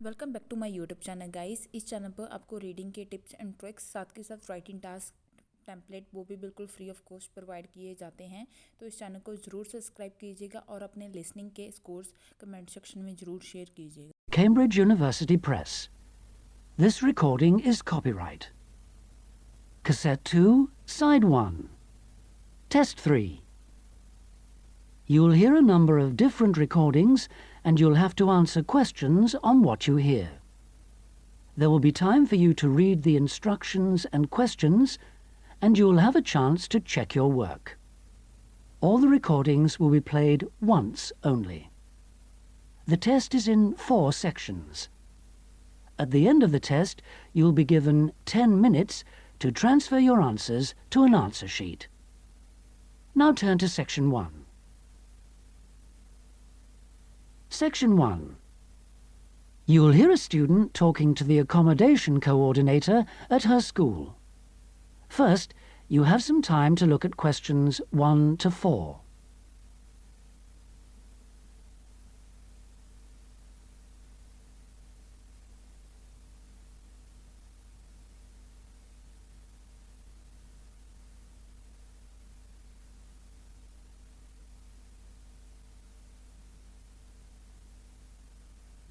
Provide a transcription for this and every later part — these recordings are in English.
Welcome back to my YouTube channel guys. इस चैनल पर आपको रीडिंग के टिप्स एंड ट्रिक्स साथ के साथ राइटिंग टास्क टेम्पलेट वो भी बिल्कुल फ्री ऑफ कॉस्ट प्रोवाइड किए जाते हैं। तो इस चैनल को ज़रूर सब्सक्राइब कीजिएगा और अपने लिसनिंग के स्कोर्स कमेंट सेक्शन में ज़रूर शेयर कीजिएगा। Cambridge University Press. This recording is copyright. Cassette 2, Side 1. Test 3. You'll hear a number of different recordings and you'll have to answer questions on what you hear. There will be time for you to read the instructions and questions and you'll have a chance to check your work. All the recordings will be played once only. The test is in 4 sections. At the end of the test, you'll be given 10 minutes to transfer your answers to an answer sheet. Now turn to Section 1. Section 1. You'll hear a student talking to the accommodation coordinator at her school. First, you have some time to look at questions 1 to 4.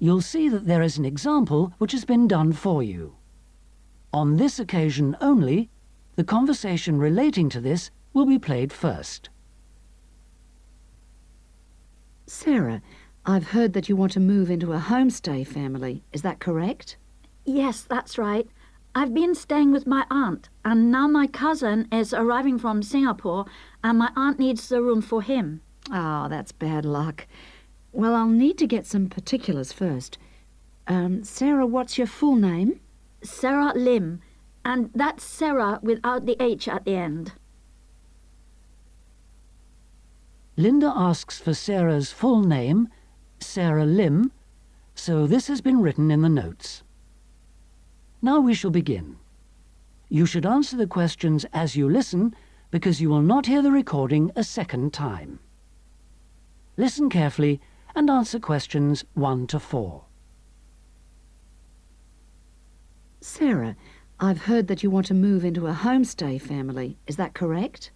You'll see that there is an example which has been done for you. On this occasion only, the conversation relating to this will be played first. Sarah, I've heard that you want to move into a homestay family. Is that correct? Yes, that's right. I've been staying with my aunt, and now my cousin is arriving from Singapore, and my aunt needs the room for him. Oh, that's bad luck. Well, I'll need to get some particulars first. Sarah, what's your full name? Sarah Lim, and that's Sarah without the H at the end. Linda asks for Sarah's full name, Sarah Lim, so this has been written in the notes. Now we shall begin. You should answer the questions as you listen, because you will not hear the recording a second time. Listen carefully and answer questions 1 to 4. Sarah, I've heard that you want to move into a homestay family. Is that correct?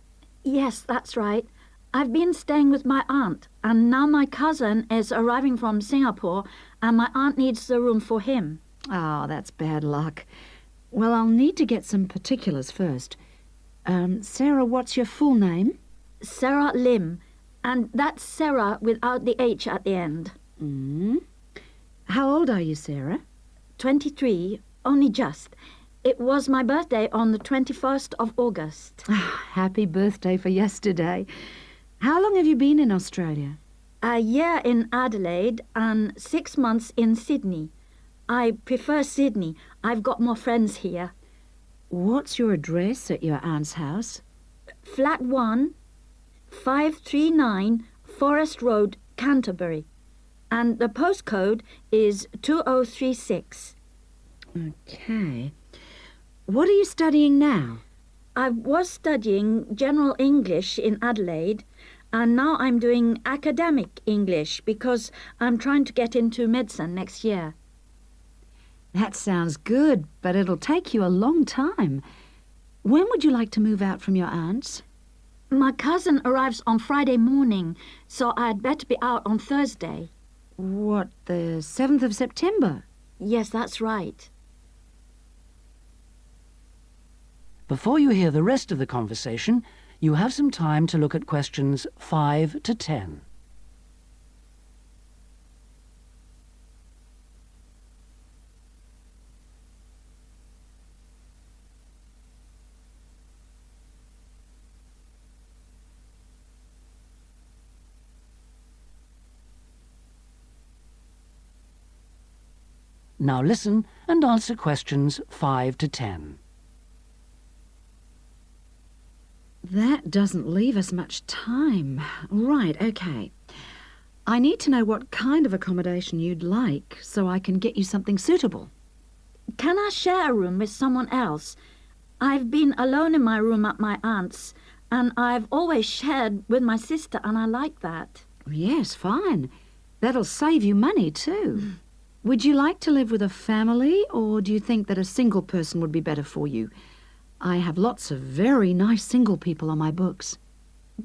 Yes, that's right. I've been staying with my aunt, and now my cousin is arriving from Singapore, and my aunt needs the room for him. Oh, that's bad luck. Well, I'll need to get some particulars first. Sarah, what's your full name? Sarah Lim, and that's Sarah without the H at the end. How old are you, Sarah? 23, only just. It was my birthday on the 21st of August. Happy birthday for yesterday. How long have you been in Australia? A year in Adelaide and 6 months in Sydney. I prefer Sydney. I've got more friends here. What's your address at your aunt's house? Flat 1, 539 Forest Road, Canterbury. And the postcode is 2036. Okay. What are you studying now? I was studying General English in Adelaide, and now I'm doing academic English because I'm trying to get into medicine next year. That sounds good, but it'll take you a long time. When would you like to move out from your aunt's? My cousin arrives on Friday morning, so I'd better be out on Thursday. What, the 7th of September? Yes, that's right. Before you hear the rest of the conversation, you have some time to look at questions 5 to 10. Now listen and answer questions 5 to 10. That doesn't leave us much time. Right, okay. I need to know what kind of accommodation you'd like so I can get you something suitable. Can I share a room with someone else? I've been alone in my room at my aunt's, and I've always shared with my sister, and I like that. Yes, fine. That'll save you money too. Would you like to live with a family, or do you think that a single person would be better for you? I have lots of very nice single people on my books.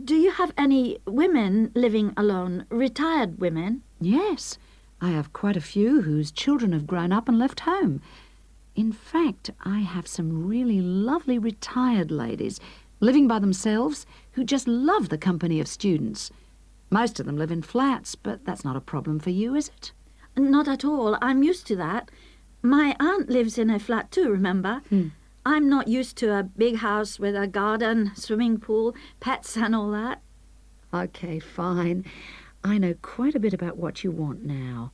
Do you have any women living alone, retired women? Yes, I have quite a few whose children have grown up and left home. In fact, I have some really lovely retired ladies living by themselves who just love the company of students. Most of them live in flats, but that's not a problem for you, is it? Not at all. I'm used to that. My aunt lives in a flat too, remember? I'm not used to a big house with a garden, swimming pool, pets and all that. Okay, fine. I know quite a bit about what you want now.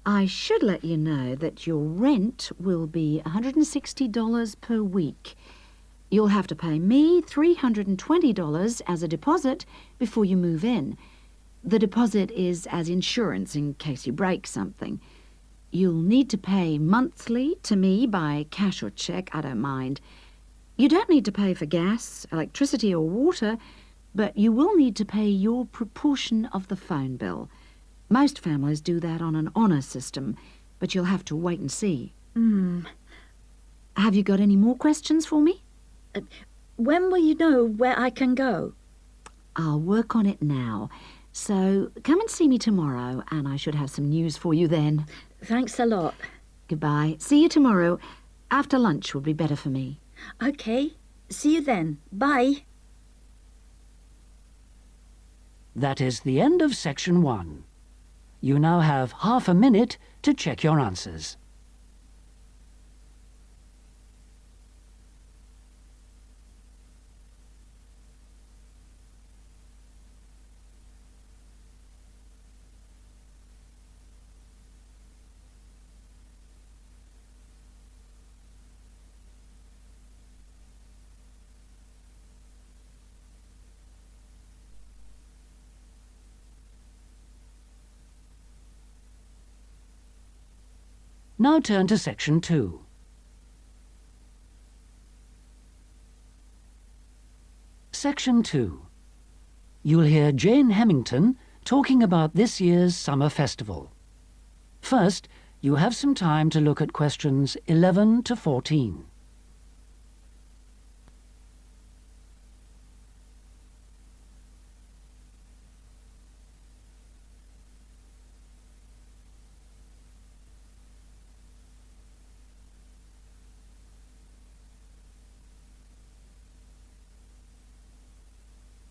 I should let you know that your rent will be $160 per week. You'll have to pay me $320 as a deposit before you move in. The deposit is as insurance in case you break something. You'll need to pay monthly to me by cash or cheque, I don't mind. You don't need to pay for gas, electricity or water, but you will need to pay your proportion of the phone bill. Most families do that on an honour system, but you'll have to wait and see. Have you got any more questions for me? When will you know where I can go? I'll work on it now. So come and see me tomorrow, and I should have some news for you then. Thanks a lot. Goodbye. See you tomorrow. After lunch would be better for me. Okay. See you then. Bye. That is the end of section 1. You now have half a minute to check your answers. Now turn to section 2. Section 2. You'll hear Jane Hemington talking about this year's summer festival. First, you have some time to look at questions 11 to 14.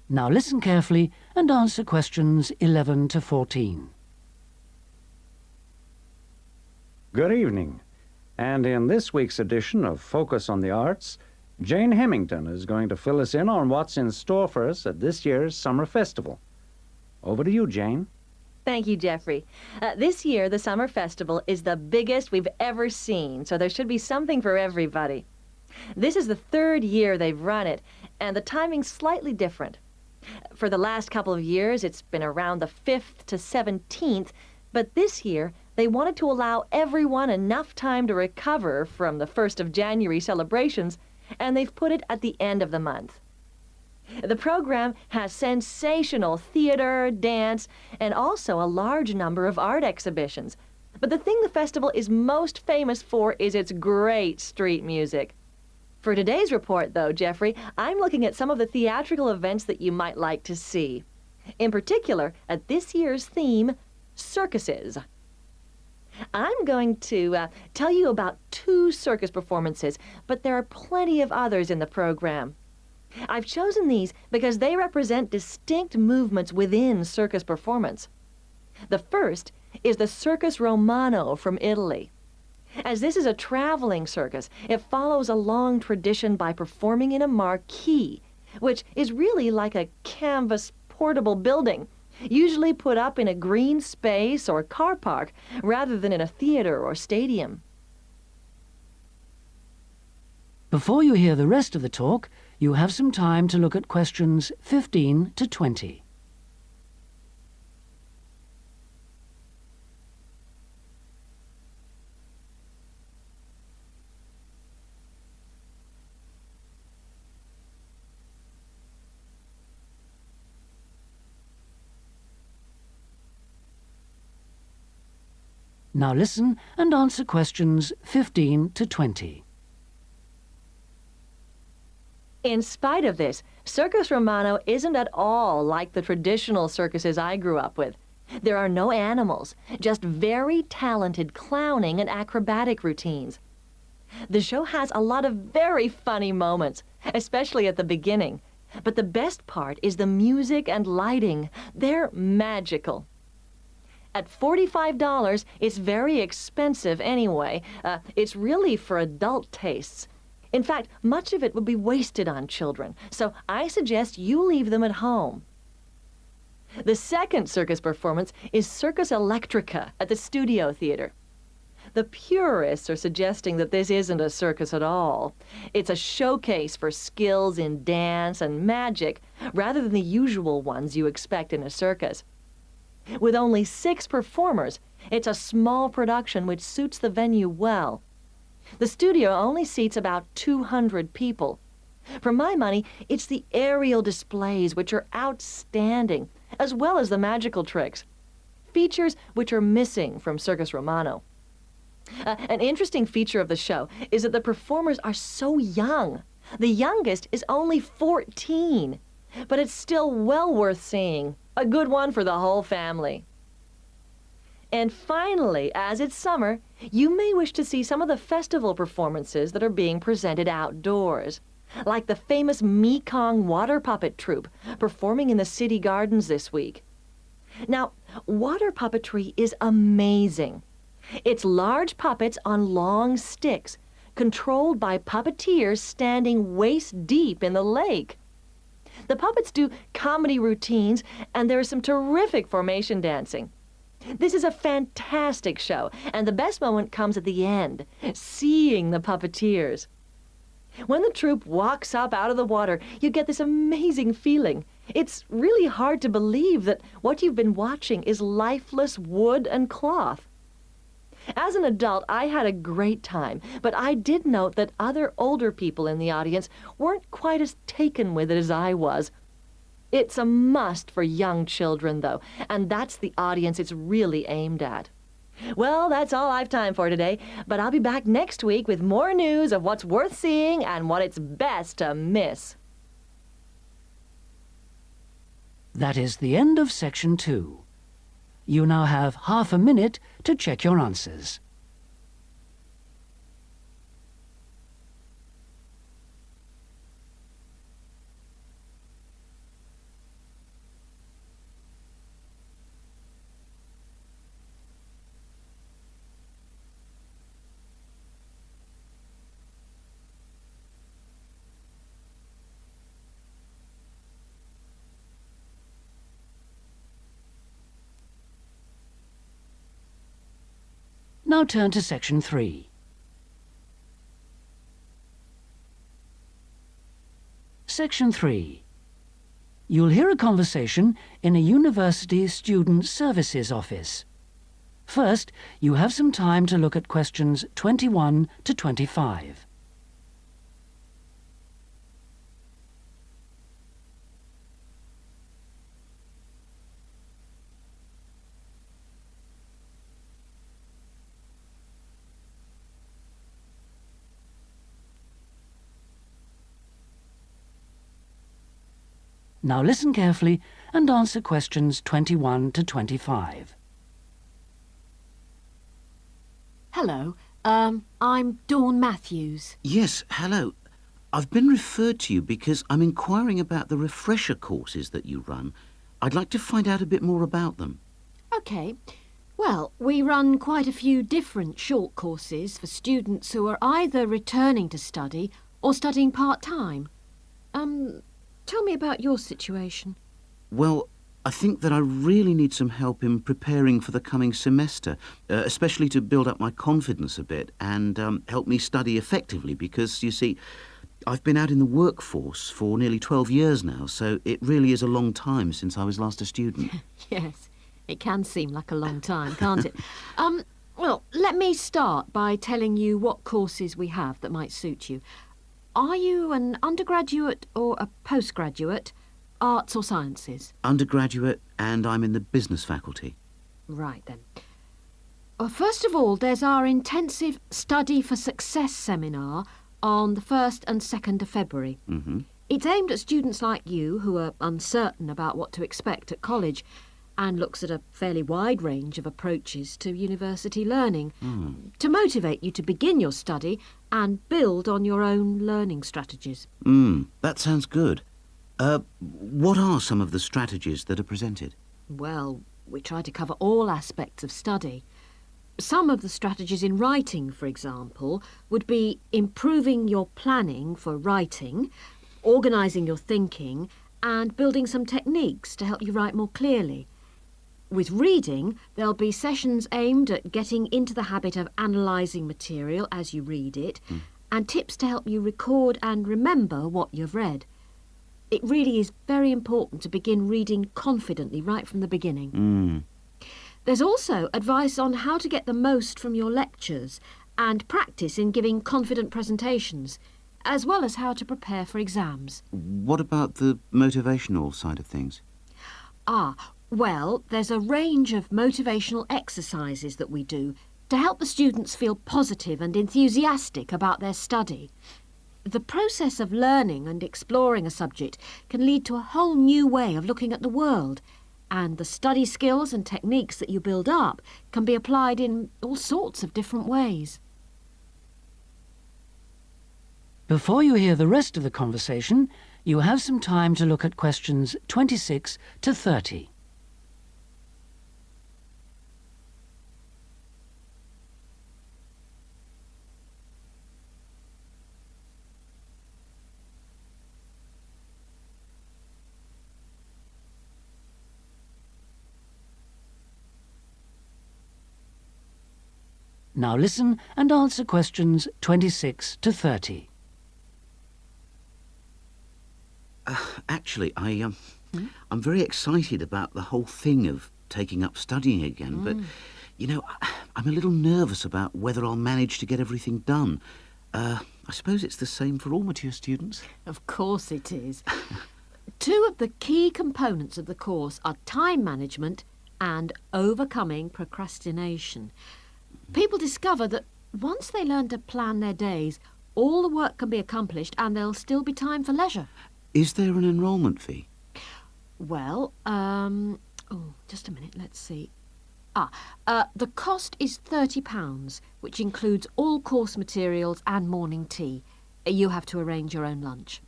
Now listen carefully and answer questions 11 to 14. Good evening. And in this week's edition of Focus on the Arts, Jane Hemington is going to fill us in on what's in store for us at this year's Summer Festival. Over to you, Jane. Thank you, Jeffrey. This year, the Summer Festival is the biggest we've ever seen, so there should be something for everybody. This is the 3rd year they've run it, and the timing's slightly different. For the last couple of years, it's been around the 5th to 17th, but this year, they wanted to allow everyone enough time to recover from the 1st of January celebrations, and they've put it at the end of the month. The program has sensational theater, dance, and also a large number of art exhibitions. But the thing the festival is most famous for is its great street music. For today's report, though, Jeffrey, I'm looking at some of the theatrical events that you might like to see. In particular, at this year's theme, circuses. I'm going to tell you about 2 circus performances, but there are plenty of others in the program. I've chosen these because they represent distinct movements within circus performance. The first is the Circus Romano from Italy. As this is a traveling circus, it follows a long tradition by performing in a marquee, which is really like a canvas portable building, usually put up in a green space or car park rather than in a theater or stadium. Before you hear the rest of the talk, you have some time to look at questions 15 to 20. Now listen and answer questions 15 to 20. In spite of this, Circus Romano isn't at all like the traditional circuses I grew up with. There are no animals, just very talented clowning and acrobatic routines. The show has a lot of very funny moments, especially at the beginning. But the best part is the music and lighting. They're magical. At $45, it's very expensive anyway. It's really for adult tastes. In fact, much of it would be wasted on children, so I suggest you leave them at home. The second circus performance is Circus Electrica at the Studio Theater. The purists are suggesting that this isn't a circus at all. It's a showcase for skills in dance and magic, rather than the usual ones you expect in a circus. With only 6 performers, it's a small production which suits the venue well. The studio only seats about 200 people. For my money, it's the aerial displays which are outstanding, as well as the magical tricks. Features which are missing from Circus Romano. An interesting feature of the show is that the performers are so young. The youngest is only 14, but it's still well worth seeing. A good one for the whole family. And finally, as it's summer, you may wish to see some of the festival performances that are being presented outdoors, like the famous Mekong water puppet troupe performing in the city gardens this week. Now, water puppetry is amazing. It's large puppets on long sticks, controlled by puppeteers standing waist deep in the lake. The puppets do comedy routines, and there is some terrific formation dancing. This is a fantastic show, and the best moment comes at the end, seeing the puppeteers. When the troupe walks up out of the water, you get this amazing feeling. It's really hard to believe that what you've been watching is lifeless wood and cloth. As an adult, I had a great time, but I did note that other older people in the audience weren't quite as taken with it as I was. It's a must for young children, though, and that's the audience it's really aimed at. Well, that's all I've time for today, but I'll be back next week with more news of what's worth seeing and what it's best to miss. That is the end of section 2. You now have half a minute to check your answers. Now turn to section 3. Section 3. You'll hear a conversation in a university student services office. First, you have some time to look at questions 21 to 25. Now listen carefully and answer questions 21 to 25. Hello, I'm Dawn Matthews. Yes, hello. I've been referred to you because I'm inquiring about the refresher courses that you run. I'd like to find out a bit more about them. OK. Well, we run quite a few different short courses for students who are either returning to study or studying part-time. Tell me about your situation. Well, I think that I really need some help in preparing for the coming semester, especially to build up my confidence a bit and help me study effectively because, you see, I've been out in the workforce for nearly 12 years now, so it really is a long time since I was last a student. Yes, it can seem like a long time, can't it? Well, let me start by telling you what courses we have that might suit you. Are you an undergraduate or a postgraduate, arts or sciences? Undergraduate, and I'm in the business faculty. Right then. First of all, there's our intensive Study for Success seminar on the 1st and 2nd of February. Mm-hmm. It's aimed at students like you who are uncertain about what to expect at college and looks at a fairly wide range of approaches to university learning to motivate you to begin your study and build on your own learning strategies. That sounds good. What are some of the strategies that are presented? Well, we try to cover all aspects of study. Some of the strategies in writing, for example, would be improving your planning for writing, organising your thinking, and building some techniques to help you write more clearly. With reading, there'll be sessions aimed at getting into the habit of analysing material as you read it, and tips to help you record and remember what you've read. It really is very important to begin reading confidently right from the beginning. There's also advice on how to get the most from your lectures and practice in giving confident presentations, as well as how to prepare for exams. What about the motivational side of things? Well, there's a range of motivational exercises that we do to help the students feel positive and enthusiastic about their study. The process of learning and exploring a subject can lead to a whole new way of looking at the world, and the study skills and techniques that you build up can be applied in all sorts of different ways. Before you hear the rest of the conversation, you have some time to look at questions 26 to 30. Now listen and answer questions 26 to 30. Actually, I'm very excited about the whole thing of taking up studying again, but, you know, I'm a little nervous about whether I'll manage to get everything done. I suppose it's the same for all mature students. Of course it is. Two of the key components of the course are time management and overcoming procrastination. People discover that once they learn to plan their days, all the work can be accomplished and there'll still be time for leisure. Is there an enrolment fee? Well, just a minute, let's see. The cost is £30, which includes all course materials and morning tea. You have to arrange your own lunch.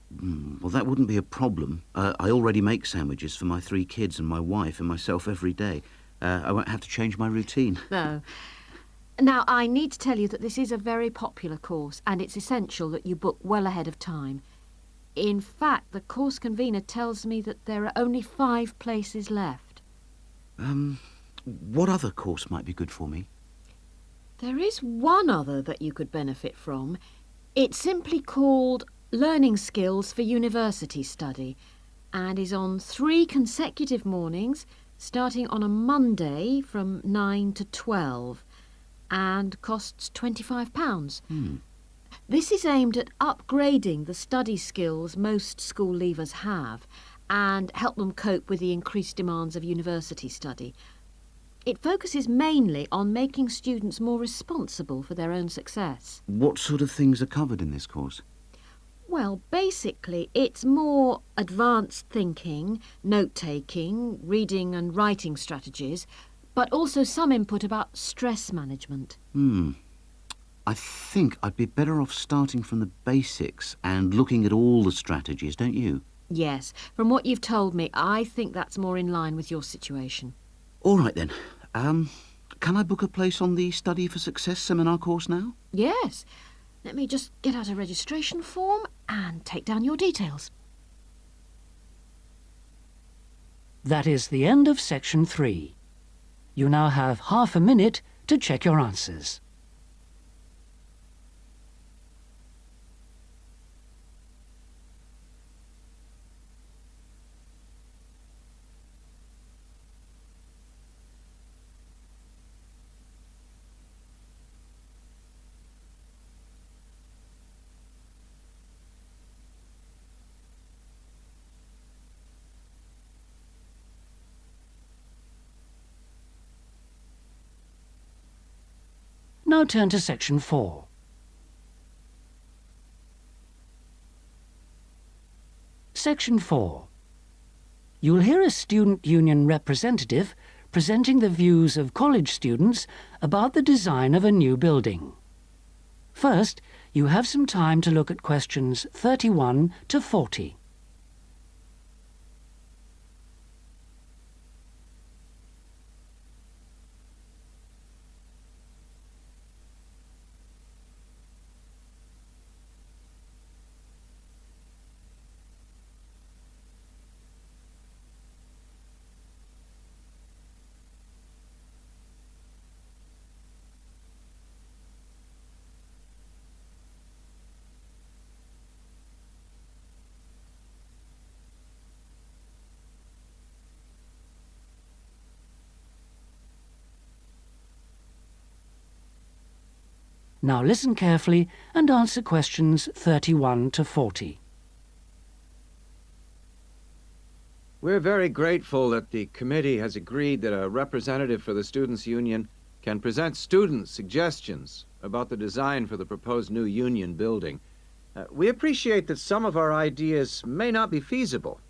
Well, that wouldn't be a problem. I already make sandwiches for my 3 kids and my wife and myself every day. I won't have to change my routine. No. Now, I need to tell you that this is a very popular course and it's essential that you book well ahead of time. In fact, the course convener tells me that there are only 5 places left. What other course might be good for me? There is one other that you could benefit from. It's simply called Learning Skills for University Study and is on 3 consecutive mornings, starting on a Monday from 9 to 12. And costs £25. This is aimed at upgrading the study skills most school leavers have and help them cope with the increased demands of university study. It focuses mainly on making students more responsible for their own success. What sort of things are covered in this course? Well, basically, it's more advanced thinking, note-taking, reading and writing strategies, but also some input about stress management. I think I'd be better off starting from the basics and looking at all the strategies, don't you? Yes, from what you've told me, I think that's more in line with your situation. All right then. Can I book a place on the Study for Success seminar course now? Yes. Let me just get out a registration form and take down your details. That is the end of section 3. You now have half a minute to check your answers. Now turn to section 4. Section 4. You'll hear a student union representative presenting the views of college students about the design of a new building. First, you have some time to look at questions 31 to 40. Now listen carefully and answer questions 31 to 40. We're very grateful that the committee has agreed that a representative for the Students' Union can present student suggestions about the design for the proposed new union building. We appreciate that some of our ideas may not be feasible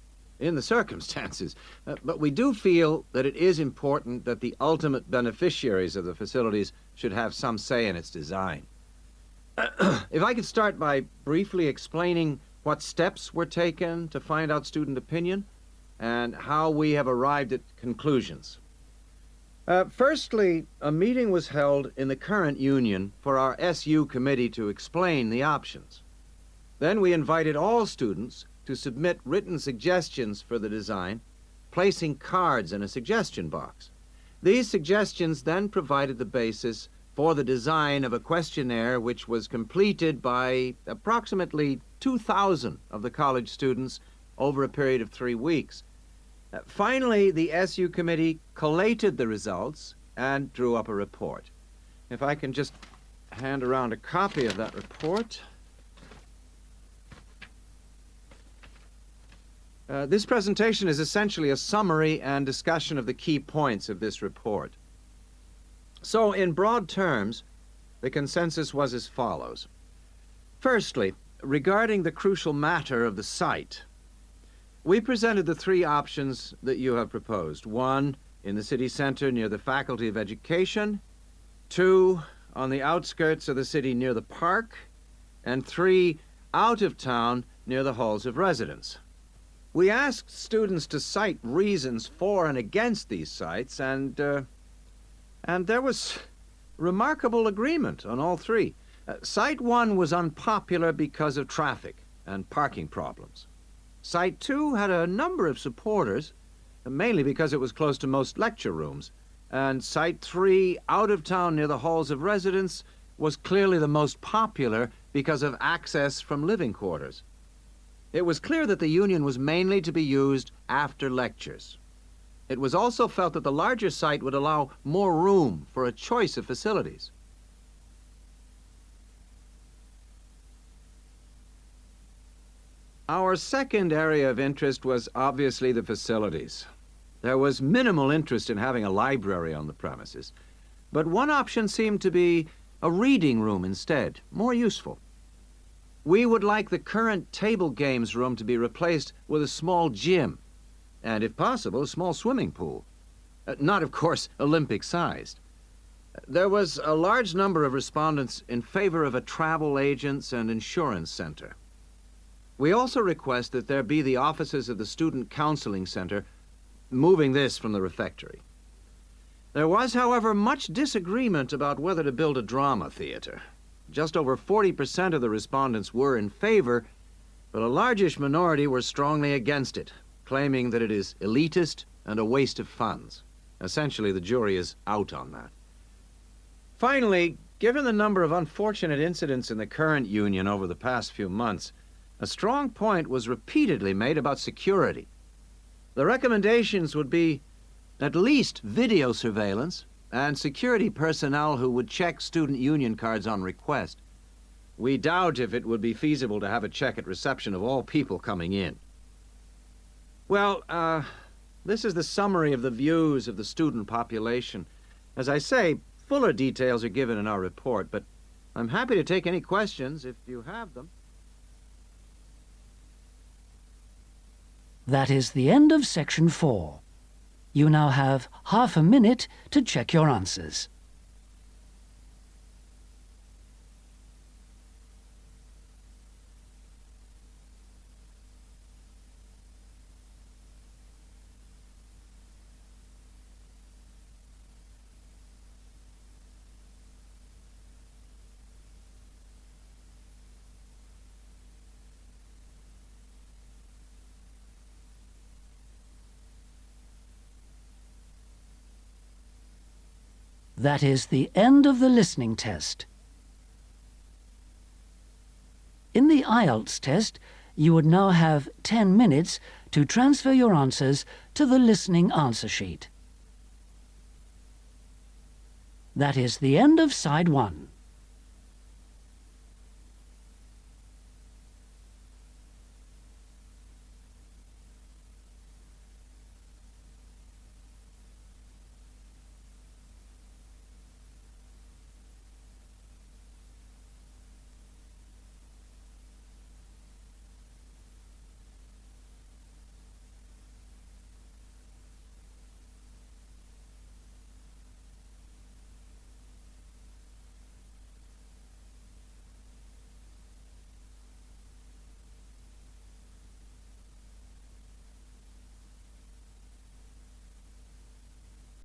in the circumstances, but we do feel that it is important that the ultimate beneficiaries of the facilities should have some say in its design. If I could start by briefly explaining what steps were taken to find out student opinion and how we have arrived at conclusions. Firstly, a meeting was held in the current union for our SU committee to explain the options. Then we invited all students to submit written suggestions for the design, placing cards in a suggestion box. These suggestions then provided the basis for the design of a questionnaire which was completed by approximately 2,000 of the college students over a period of 3 weeks. Finally, the SU committee collated the results and drew up a report. If I can just hand around a copy of that report. This presentation is essentially a summary and discussion of the key points of this report. So, in broad terms, the consensus was as follows. Firstly, regarding the crucial matter of the site, we presented the 3 options that you have proposed. 1, in the city center near the Faculty of Education. 2, on the outskirts of the city near the park. And 3, out of town near the halls of residence. We asked students to cite reasons for and against these sites, and there was remarkable agreement on all 3. Site 1 was unpopular because of traffic and parking problems. Site 2 had a number of supporters, mainly because it was close to most lecture rooms. And Site 3, out of town near the halls of residence, was clearly the most popular because of access from living quarters. It was clear that the union was mainly to be used after lectures. It was also felt that the larger site would allow more room for a choice of facilities. Our second area of interest was obviously the facilities. There was minimal interest in having a library on the premises, but one option seemed to be a reading room instead, more useful. We would like the current table games room to be replaced with a small gym, and if possible, a small swimming pool. Not, of course, Olympic-sized. There was a large number of respondents in favor of a travel agents and insurance center. We also request that there be the offices of the Student Counseling Center, moving this from the refectory. There was, however, much disagreement about whether to build a drama theater. Just over 40% of the respondents were in favor, but a largish minority were strongly against it, claiming that it is elitist and a waste of funds. Essentially, the jury is out on that. Finally, given the number of unfortunate incidents in the current union over the past few months, a strong point was repeatedly made about security. The recommendations would be at least video surveillance and security personnel who would check student union cards on request. We doubt if it would be feasible to have a check at reception of all people coming in. Well, this is the summary of the views of the student population. As I say, Fuller details are given in our report, but I'm happy to take any questions if you have them. That is the end of section 4. You now have half a minute to check your answers. That is the end of the listening test. In the Ielts test, you would now have 10 minutes to transfer your answers to the listening answer sheet. That is the end of side 1.